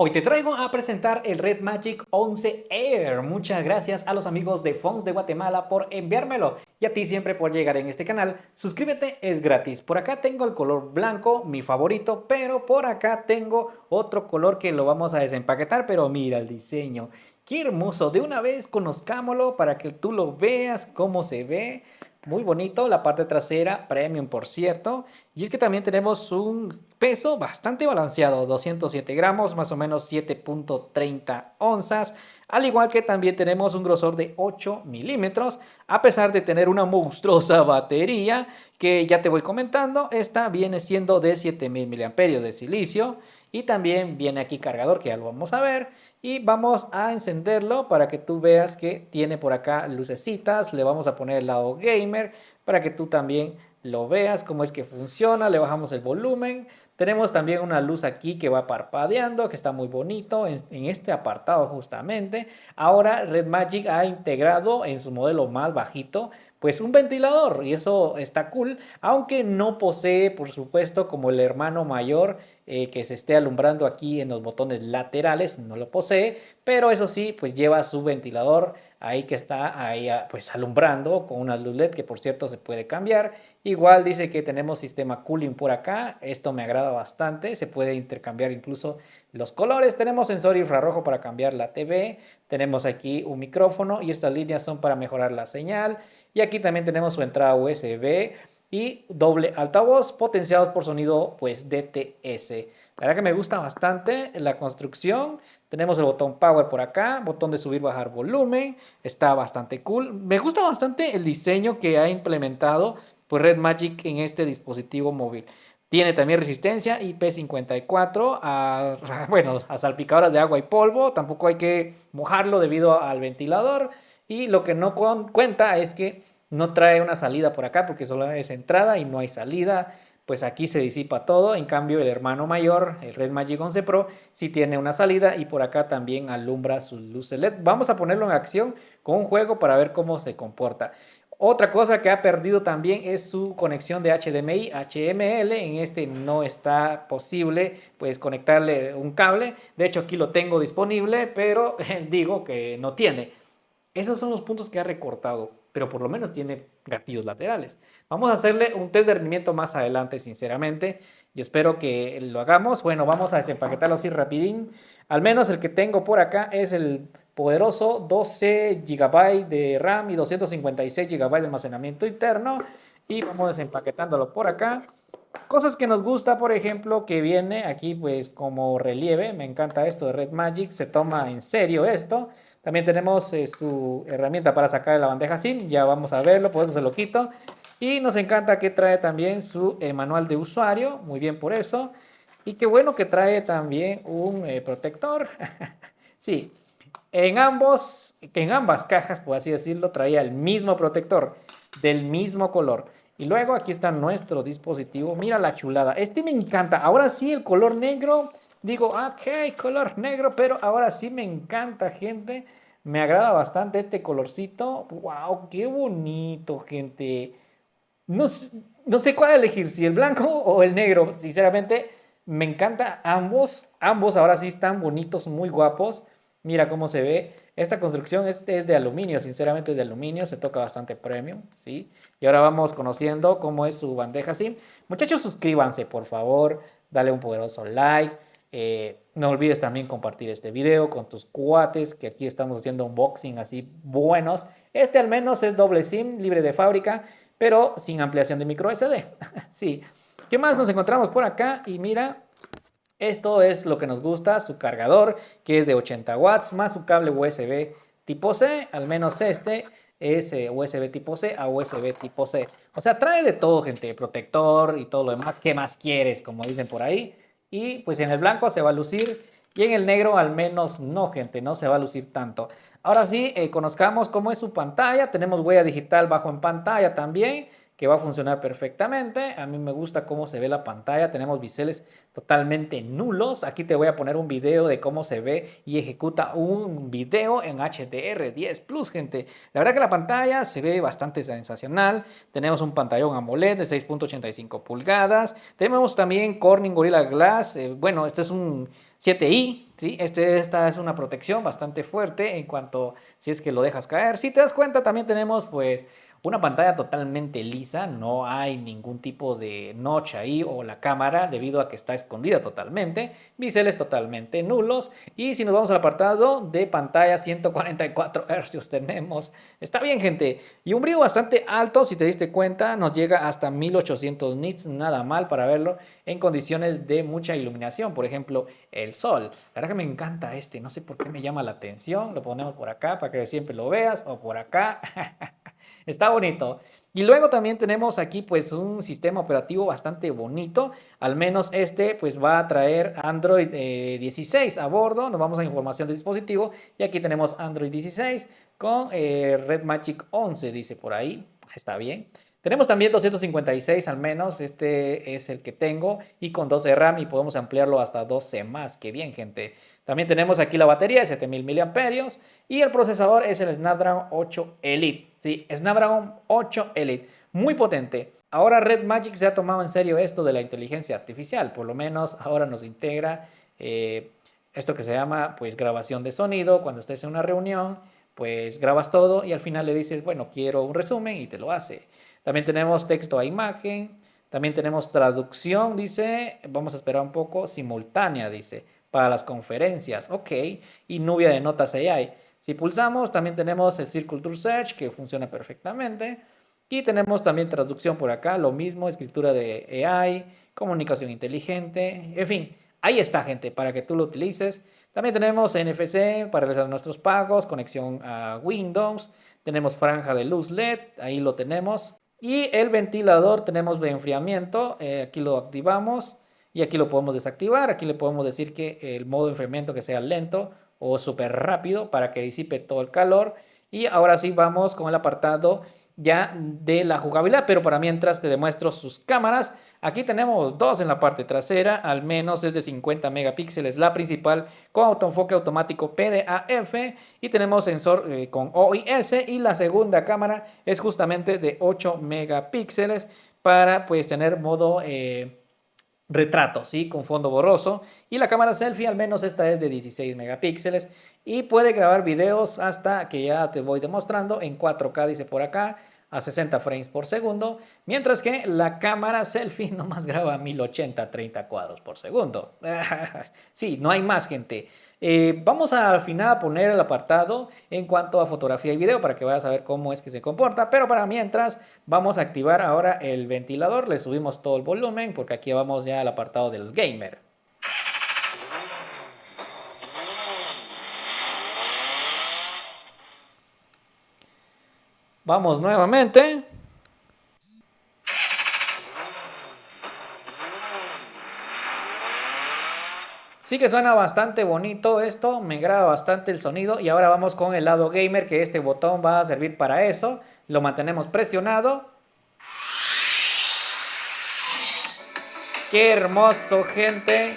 Hoy te traigo a presentar el Red Magic 11 Air. Muchas gracias a los amigos de Fonts de Guatemala por enviármelo y a ti siempre por llegar en este canal. Suscríbete, es gratis. Por acá tengo el color blanco, mi favorito, pero por acá tengo otro color que lo vamos a desempaquetar, pero mira el diseño. Qué hermoso, de una vez conozcámoslo para que tú lo veas cómo se ve. Muy bonito, la parte trasera, premium por cierto. Y es que también tenemos un peso bastante balanceado, 207 gramos, más o menos 7.30 onzas. Al igual que también tenemos un grosor de 8 milímetros, a pesar de tener una monstruosa batería, que ya te voy comentando, esta viene siendo de 7000 miliamperios de silicio. Y también viene aquí cargador, que ya lo vamos a ver. Y vamos a encenderlo para que tú veas que tiene por acá lucecitas. Le vamos a poner el lado gamer para que tú también lo veas cómo es que funciona. Le bajamos el volumen. Tenemos también una luz aquí que va parpadeando, que está muy bonito en este apartado justamente. Ahora Red Magic ha integrado en su modelo más bajito pues un ventilador y eso está cool, aunque no posee por supuesto como el hermano mayor que se esté alumbrando aquí en los botones laterales, no lo posee, pero eso sí pues lleva su ventilador ahí que está ahí pues alumbrando con una luz LED que por cierto se puede cambiar. Igual dice que tenemos sistema cooling por acá, esto me agrada bastante, se puede intercambiar incluso los colores. Tenemos sensor infrarrojo para cambiar la TV, tenemos aquí un micrófono y estas líneas son para mejorar la señal. Y aquí también tenemos su entrada USB y doble altavoz potenciados por sonido pues DTS. La verdad que me gusta bastante la construcción. Tenemos el botón power por acá, botón de subir bajar volumen, está bastante cool. Me gusta bastante el diseño que ha implementado pues Red Magic en este dispositivo móvil. Tiene también resistencia IP54 bueno, a salpicadoras de agua y polvo. Tampoco hay que mojarlo debido al ventilador. Y lo que no cuenta es que no trae una salida por acá porque solo es entrada y no hay salida. Pues aquí se disipa todo. En cambio, el hermano mayor, el Red Magic 11 Pro, sí tiene una salida y por acá también alumbra sus luces LED. Vamos a ponerlo en acción con un juego para ver cómo se comporta. Otra cosa que ha perdido también es su conexión de HDMI, HML. En este no está posible pues conectarle un cable. De hecho aquí lo tengo disponible, pero digo que no tiene. Esos son los puntos que ha recortado, pero por lo menos tiene gatillos laterales. Vamos a hacerle un test de rendimiento más adelante, sinceramente, y espero que lo hagamos. Bueno, vamos a desempaquetarlo así rapidín. Al menos el que tengo por acá es el poderoso 12 GB de RAM y 256 GB de almacenamiento interno. Y vamos desempaquetándolo por acá. Cosas que nos gusta, por ejemplo, que viene aquí pues como relieve. Me encanta esto de Red Magic, se toma en serio esto. También tenemos su herramienta para sacar la bandeja SIM, ya vamos a verlo, por eso se lo quito. Y nos encanta que trae también su manual de usuario, muy bien por eso. Y qué bueno que trae también un protector. Sí, en ambas cajas, por así decirlo, traía el mismo protector, del mismo color. Y luego aquí está nuestro dispositivo. Mira la chulada. Este me encanta. Ahora sí, el color negro. Digo, ok, color negro, pero ahora sí me encanta, gente. Me agrada bastante este colorcito. Wow, qué bonito, gente. No, no sé cuál elegir, si el blanco o el negro. Sinceramente, me encanta ambos. Ambos ahora sí están bonitos, muy guapos. Mira cómo se ve. Esta construcción este es de aluminio, sinceramente es de aluminio, se toca bastante premium, ¿sí? Y ahora vamos conociendo cómo es su bandeja SIM. Muchachos, suscríbanse, por favor, dale un poderoso like. No olvides también compartir este video con tus cuates, que aquí estamos haciendo unboxing así buenos. Este al menos es doble SIM, libre de fábrica, pero sin ampliación de micro SD. Sí. ¿Qué más nos encontramos por acá? Y mira, esto es lo que nos gusta, su cargador, que es de 80 watts, más su cable USB tipo C, al menos este es USB tipo C a USB tipo C. O sea, trae de todo, gente, protector y todo lo demás. ¿Qué más quieres? Como dicen por ahí. Y pues en el blanco se va a lucir y en el negro al menos no, gente, no se va a lucir tanto. Ahora sí, conozcamos cómo es su pantalla. Tenemos huella digital bajo en pantalla también. que va a funcionar perfectamente. A mí me gusta cómo se ve la pantalla. Tenemos biseles totalmente nulos. Aquí te voy a poner un video de cómo se ve y ejecuta un video en HDR10 Plus, gente. La verdad que la pantalla se ve bastante sensacional. Tenemos un pantallón AMOLED de 6.85 pulgadas. Tenemos también Corning Gorilla Glass. Bueno, este es un 7i, ¿sí? Esta es una protección bastante fuerte en cuanto si es que lo dejas caer. Si te das cuenta, también tenemos pues una pantalla totalmente lisa, no hay ningún tipo de notch ahí o la cámara debido a que está escondida totalmente, biseles totalmente nulos y si nos vamos al apartado de pantalla 144 Hz tenemos, está bien gente, y un brillo bastante alto si te diste cuenta, nos llega hasta 1800 nits, nada mal para verlo en condiciones de mucha iluminación, por ejemplo el sol, la verdad que me encanta no sé por qué me llama la atención, lo ponemos por acá para que siempre lo veas o por acá. Está bonito. Y luego también tenemos aquí pues un sistema operativo bastante bonito, al menos pues va a traer Android 16 a bordo, nos vamos a información del dispositivo y aquí tenemos Android 16 con Red Magic 11 dice por ahí, está bien. Tenemos también 256 al menos, este es el que tengo y con 12 RAM y podemos ampliarlo hasta 12 más, que bien gente. También tenemos aquí la batería de 7000 mAh y el procesador es el Snapdragon 8 Elite. Sí, Snapdragon 8 Elite, muy potente. Ahora Red Magic se ha tomado en serio esto de la inteligencia artificial, por lo menos ahora nos integra esto que se llama pues grabación de sonido, cuando estés en una reunión pues grabas todo y al final le dices, bueno, quiero un resumen y te lo hace. También tenemos texto a imagen, también tenemos traducción, dice, vamos a esperar un poco, simultánea, dice, para las conferencias, ok, y Nubia de notas AI. Si pulsamos, también tenemos el Circle to Search, que funciona perfectamente, y tenemos también traducción por acá, lo mismo, escritura de AI, comunicación inteligente, en fin, ahí está, gente, para que tú lo utilices. También tenemos NFC para realizar nuestros pagos, conexión a Windows, tenemos franja de luz LED, ahí lo tenemos. Y el ventilador tenemos de enfriamiento, aquí lo activamos y aquí lo podemos desactivar. Aquí le podemos decir que el modo de enfriamiento que sea lento o súper rápido para que disipe todo el calor. Y ahora sí vamos con el apartado ya de la jugabilidad, pero para mientras te demuestro sus cámaras. Aquí tenemos dos en la parte trasera, al menos es de 50 megapíxeles la principal con autoenfoque automático PDAF y tenemos sensor con OIS y la segunda cámara es justamente de 8 megapíxeles para pues tener modo retrato, ¿sí? Con fondo borroso y la cámara selfie al menos esta es de 16 megapíxeles y puede grabar videos hasta que ya te voy demostrando en 4K dice por acá a 60 frames por segundo, mientras que la cámara selfie nomás graba a 1080 30 cuadros por segundo. Sí, no hay más, gente. Vamos al final a poner el apartado en cuanto a fotografía y video para que vayas a ver cómo es que se comporta, pero para mientras vamos a activar ahora el ventilador, le subimos todo el volumen porque aquí vamos ya al apartado del gamer. Vamos nuevamente. Sí que suena bastante bonito esto, me agrada bastante el sonido y ahora vamos con el lado gamer que este botón va a servir para eso. Lo mantenemos presionado. ¡Qué hermoso, gente!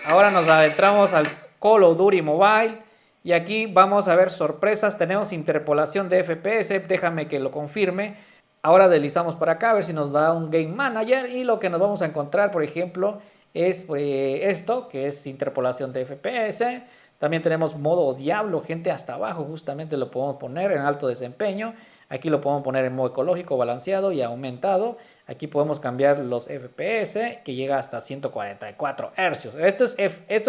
Ahora nos adentramos al Call of Duty Mobile. Y aquí vamos a ver sorpresas, tenemos interpolación de FPS, déjame que lo confirme. Ahora deslizamos para acá a ver si nos da un Game Manager y lo que nos vamos a encontrar, por ejemplo, es esto, que es interpolación de FPS. También tenemos modo Diablo, gente, hasta abajo justamente lo podemos poner en alto desempeño. Aquí lo podemos poner en modo ecológico, balanceado y aumentado. Aquí podemos cambiar los FPS que llega hasta 144 Hz. Esto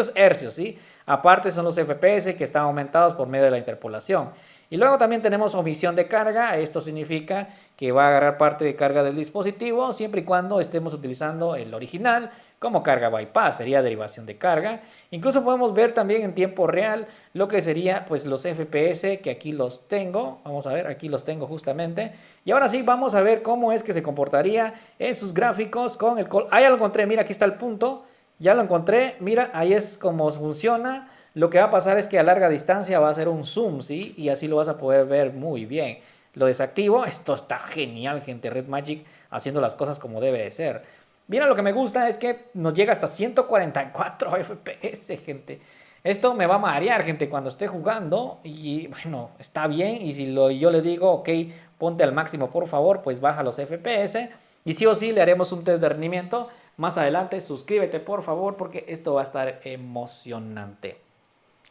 es hercios, ¿sí? Aparte son los FPS que están aumentados por medio de la interpolación. Y luego también tenemos omisión de carga. Esto significa que va a agarrar parte de carga del dispositivo siempre y cuando estemos utilizando el original como carga bypass, sería derivación de carga. Incluso podemos ver también en tiempo real lo que sería pues los FPS que aquí los tengo. Vamos a ver, aquí los tengo justamente. Y ahora sí vamos a ver cómo es que se comportaría en sus gráficos con el call. Ah, ya lo encontré, mira, aquí está el punto. Ya lo encontré, mira, ahí es como funciona. Lo que va a pasar es que a larga distancia va a hacer un zoom, ¿sí? Y así lo vas a poder ver muy bien. lo desactivo. Esto está genial, gente. Red Magic haciendo las cosas como debe de ser. Mira, lo que me gusta es que nos llega hasta 144 FPS, gente. Esto me va a marear, gente, cuando esté jugando. Y bueno, está bien. Y si yo le digo, ok, ponte al máximo, por favor, pues baja los FPS. Y sí o sí le haremos un test de rendimiento más adelante. Suscríbete, por favor, porque esto va a estar emocionante.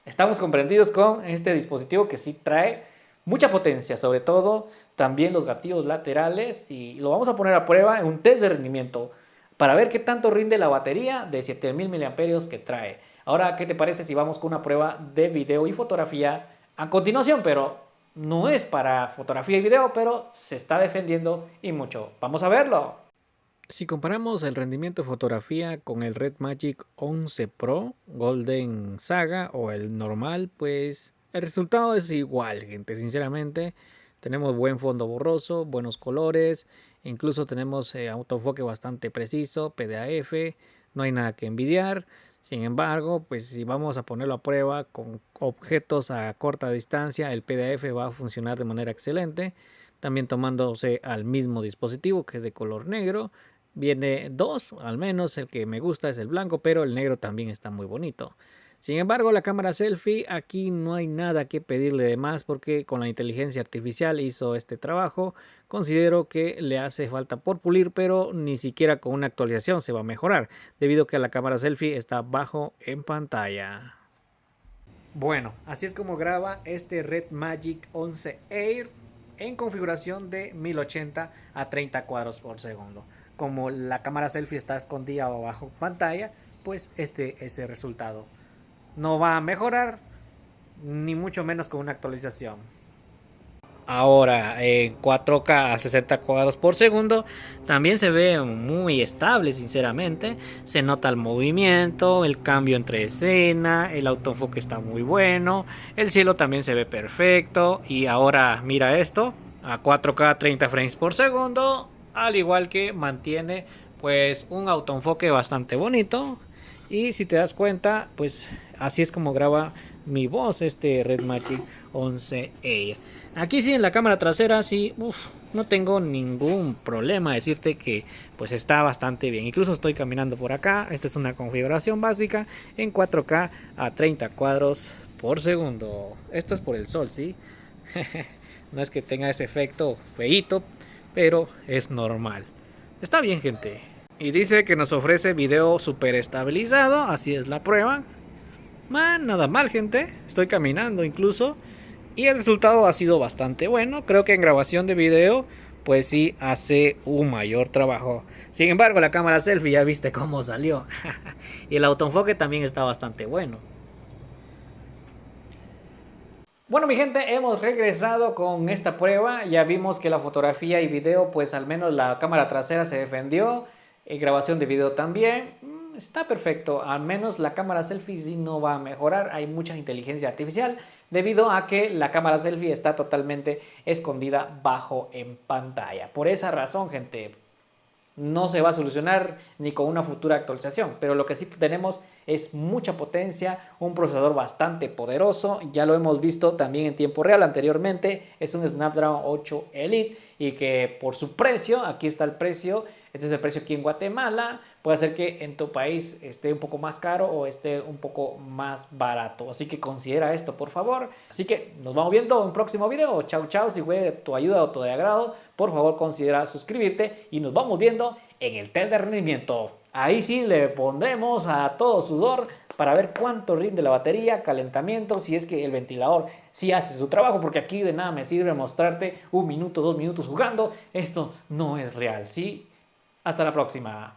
Estamos comprendidos con este dispositivo que sí trae mucha potencia, sobre todo también los gatillos laterales, y lo vamos a poner a prueba en un test de rendimiento para ver qué tanto rinde la batería de 7000 mAh que trae. Ahora, ¿qué te parece si vamos con una prueba de video y fotografía a continuación? Pero no es para fotografía y video, pero se está defendiendo y mucho. Vamos a verlo. Si comparamos el rendimiento de fotografía con el Red Magic 11 Pro Golden Saga o el normal, pues el resultado es igual, gente, sinceramente. Tenemos buen fondo borroso, buenos colores, incluso tenemos autoenfoque bastante preciso, PDAF, no hay nada que envidiar. Sin embargo, pues si vamos a ponerlo a prueba con objetos a corta distancia, el PDAF va a funcionar de manera excelente. También tomándose al mismo dispositivo, que es de color negro. Viene dos, al menos el que me gusta es el blanco, pero el negro también está muy bonito. Sin embargo, la cámara selfie, aquí no hay nada que pedirle de más porque con la inteligencia artificial hizo este trabajo. Considero que le hace falta por pulir, pero ni siquiera con una actualización se va a mejorar, debido a que la cámara selfie está bajo en pantalla. Bueno, así es como graba este Red Magic 11 Air en configuración de 1080 a 30 cuadros por segundo. Como la cámara selfie está escondida bajo pantalla, pues este es el resultado. No va a mejorar, ni mucho menos con una actualización. Ahora en 4K a 60 cuadros por segundo también se ve muy estable, sinceramente. Se nota el movimiento, el cambio entre escena, el autoenfoque está muy bueno, el cielo también se ve perfecto. Y ahora mira esto, a 4K 30 frames por segundo, al igual que mantiene pues un autoenfoque bastante bonito. Y si te das cuenta, pues así es como graba mi voz este Red Magic 11 Air. Aquí sí en la cámara trasera sí, no tengo ningún problema decirte que pues está bastante bien. Incluso estoy caminando por acá. Esta es una configuración básica en 4K a 30 cuadros por segundo. Esto es por el sol, ¿sí? No es que tenga ese efecto feíto, pero es normal. Está bien, gente. Y dice que nos ofrece video super estabilizado. Así es la prueba. Nada mal, gente. Estoy caminando incluso. Y el resultado ha sido bastante bueno. Creo que en grabación de video pues sí hace un mayor trabajo. Sin embargo, la cámara selfie ya viste cómo salió. Y el autoenfoque también está bastante bueno. Bueno, mi gente, hemos regresado con esta prueba. Ya vimos que la fotografía y video, pues al menos la cámara trasera se defendió. Grabación de video también. Está perfecto. Al menos la cámara selfie sí no va a mejorar. Hay mucha inteligencia artificial debido a que la cámara selfie está totalmente escondida bajo en pantalla. Por esa razón, gente, no se va a solucionar ni con una futura actualización, pero lo que sí tenemos es mucha potencia, un procesador bastante poderoso. Ya lo hemos visto también en tiempo real anteriormente. Es un Snapdragon 8 Elite y que por su precio, aquí está el precio, este es el precio aquí en Guatemala. Puede ser que en tu país esté un poco más caro o esté un poco más barato, así que considera esto, por favor. Así que nos vamos viendo en un próximo video. Chau chau. Si fue de tu ayuda o tu de agrado, por favor considera suscribirte y nos vamos viendo en el test de rendimiento. Ahí sí le pondremos a todo sudor para ver cuánto rinde la batería, calentamiento, si es que el ventilador sí hace su trabajo, porque aquí de nada me sirve mostrarte 1 minuto, 2 minutos jugando. Esto no es real, ¿sí? Hasta la próxima.